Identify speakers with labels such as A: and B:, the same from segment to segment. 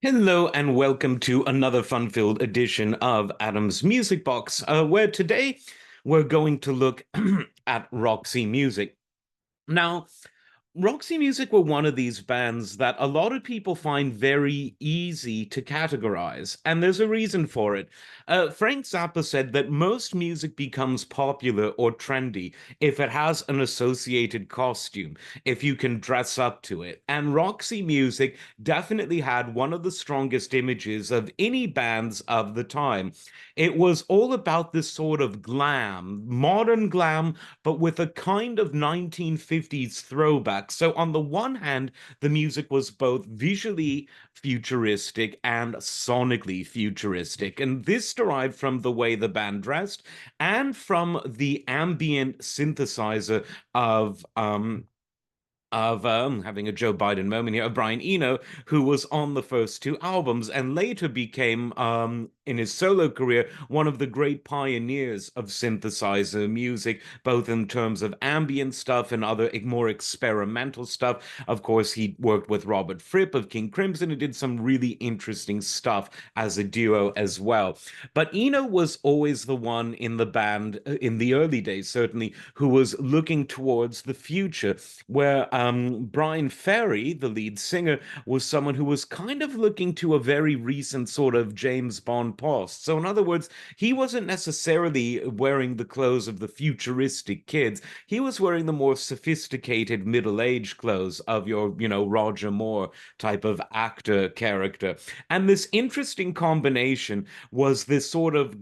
A: Hello and welcome to another fun-filled edition of Adam's Music Box, where today we're going to look at Roxy Music. Now, Roxy Music were one of these bands that a lot of people find very easy to categorize, and there's a reason for it. Frank Zappa said that most music becomes popular or trendy if it has an associated costume, if you can dress up to it. And Roxy Music definitely had one of the strongest images of any bands of the time. It was all about this sort of glam, modern glam, but with a kind of 1950s throwback. So, on the one hand, the music was both visually futuristic and sonically futuristic. And this derived from the way the band dressed and from the ambient synthesizer of having a Joe Biden moment here, of Brian Eno, who was on the first two albums and later became, in his solo career, one of the great pioneers of synthesizer music, both in terms of ambient stuff and other more experimental stuff. Of course, he worked with Robert Fripp of King Crimson and did some really interesting stuff as a duo as well. But Eno was always the one in the band, in the early days, certainly, who was looking towards the future, where Brian Ferry, the lead singer, was someone who was kind of looking to a very recent sort of James Bond past. So, in other words, he wasn't necessarily wearing the clothes of the futuristic kids. He was wearing the more sophisticated middle-aged clothes of your, Roger Moore type of actor character. And this interesting combination was this sort of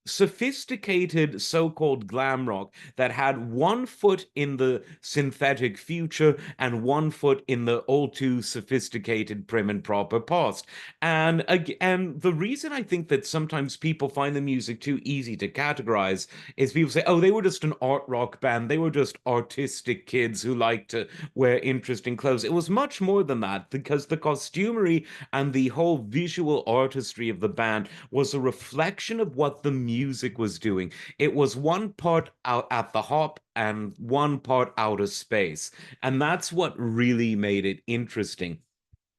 A: sophisticated so-called glam rock that had one foot in the synthetic future and one foot in the all too sophisticated prim and proper past. And the reason I think that sometimes people find the music too easy to categorize is people say, oh, they were just an art rock band, they were just artistic kids who like to wear interesting clothes. It was much more than that, because the costumery and the whole visual artistry of the band was a reflection of what the music was doing. It was one part out at the hop and one part outer space. And that's what really made it interesting.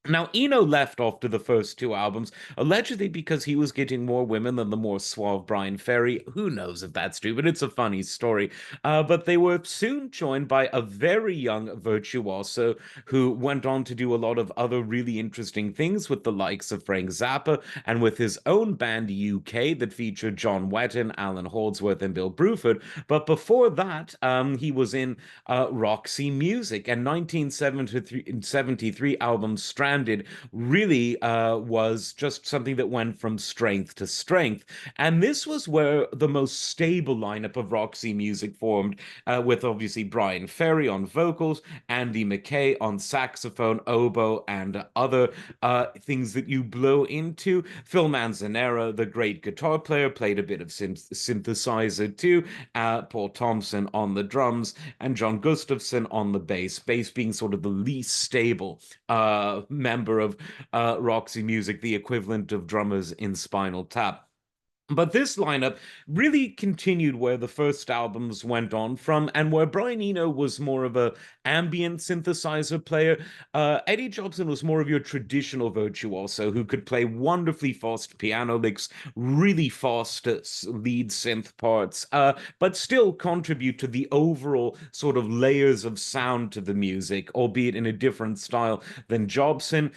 A: Now, Eno left after the first two albums, allegedly because he was getting more women than the more suave Brian Ferry. Who knows if that's true, but it's a funny story. But they were soon joined by a very young virtuoso who went on to do a lot of other really interesting things with the likes of Frank Zappa and with his own band UK that featured John Wetton, Alan Holdsworth, and Bill Bruford. But before that, he was in Roxy Music, and 1973 album Stranded really was just something that went from strength to strength. And this was where the most stable lineup of Roxy Music formed, with obviously Brian Ferry on vocals, Andy McKay on saxophone, oboe, and other things that you blow into. Phil Manzanera, the great guitar player, played a bit of synthesizer too. Paul Thompson on the drums, and John Gustafson on the bass being sort of the least stable member of Roxy Music, the equivalent of drummers in Spinal Tap. But this lineup really continued where the first albums went on from, and where Brian Eno was more of a ambient synthesizer player. Eddie Jobson was more of your traditional virtuoso who could play wonderfully fast piano licks, really fast lead synth parts, but still contribute to the overall sort of layers of sound to the music, albeit in a different style than Jobson.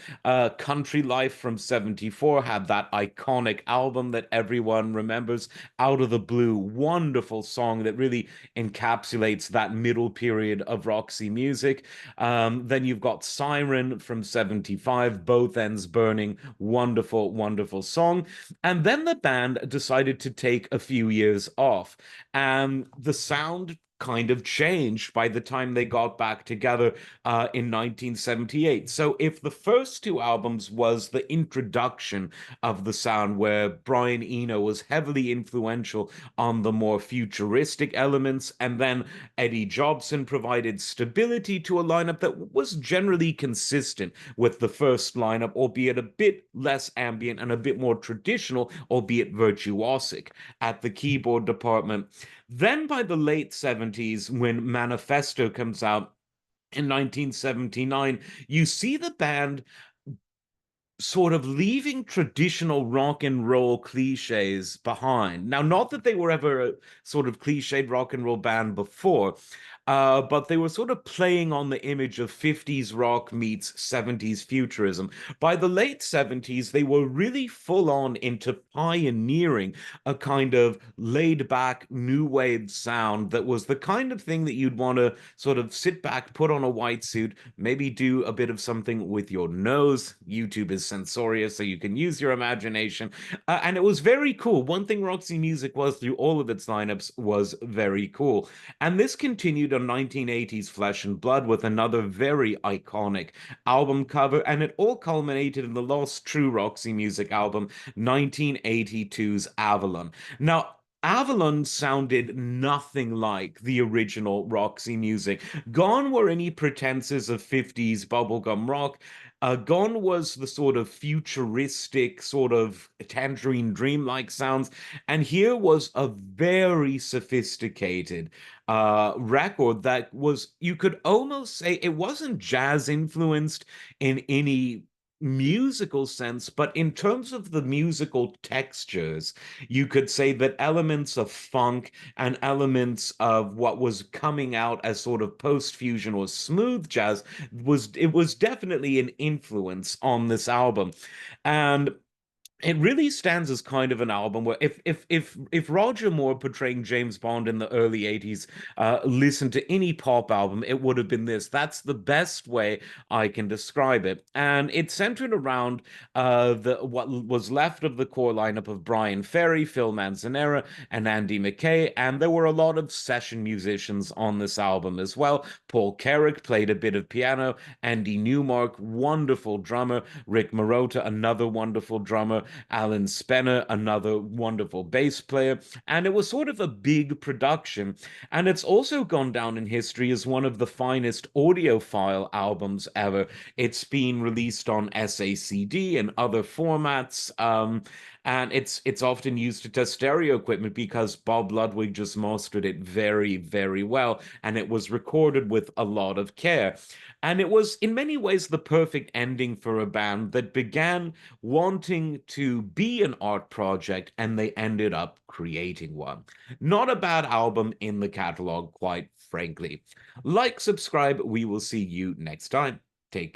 A: Country Life from '74 had that iconic album that everyone remembers, Out of the Blue, wonderful song that really encapsulates that middle period of Roxy music. Then you've got Siren from '75, Both Ends Burning, wonderful, wonderful song. And then the band decided to take a few years off, and the sound kind of changed by the time they got back together in 1978. So if the first two albums was the introduction of the sound, where Brian Eno was heavily influential on the more futuristic elements, and then Eddie Jobson provided stability to a lineup that was generally consistent with the first lineup, albeit a bit less ambient and a bit more traditional, albeit virtuosic at the keyboard department. Then by the late '70s, when Manifesto comes out in 1979, you see the band sort of leaving traditional rock and roll cliches behind. Now, not that they were ever a sort of cliched rock and roll band before, but they were sort of playing on the image of 50s rock meets 70s futurism. By the late 70s, they were really full on into pioneering a kind of laid back new wave sound that was the kind of thing that you'd want to sort of sit back, put on a white suit, maybe do a bit of something with your nose. YouTube is censorious, so you can use your imagination. And it was very cool. One thing Roxy Music was through all of its lineups was very cool. And this continued on 1980s Flesh and Blood with another very iconic album cover. And it all culminated in the lost true Roxy Music album, 1982's Avalon. Now, Avalon sounded nothing like the original Roxy music. Gone were any pretenses of 50s bubblegum rock. Gone was the sort of futuristic, sort of Tangerine Dream-like sounds. And here was a very sophisticated record that was, you could almost say it wasn't jazz influenced in any musical sense, but in terms of the musical textures, you could say that elements of funk and elements of what was coming out as sort of post-fusion or smooth jazz was definitely an influence on this album. And it really stands as kind of an album where if Roger Moore portraying James Bond in the early 80s listened to any pop album, it would have been this. That's the best way I can describe it. And it centered around the what was left of the core lineup of Brian Ferry, Phil Manzanera, and Andy McKay. And there were a lot of session musicians on this album as well. Paul Carrick played a bit of piano, Andy Newmark, wonderful drummer, Rick Marotta, another wonderful drummer, Alan Spenner, another wonderful bass player. And it was sort of a big production. And it's also gone down in history as one of the finest audiophile albums ever. It's been released on SACD and other formats. And it's often used to test stereo equipment because Bob Ludwig just mastered it very, very well. And it was recorded with a lot of care. And it was, in many ways, the perfect ending for a band that began wanting to be an art project and they ended up creating one. Not a bad album in the catalog, quite frankly. Like, subscribe. We will see you next time.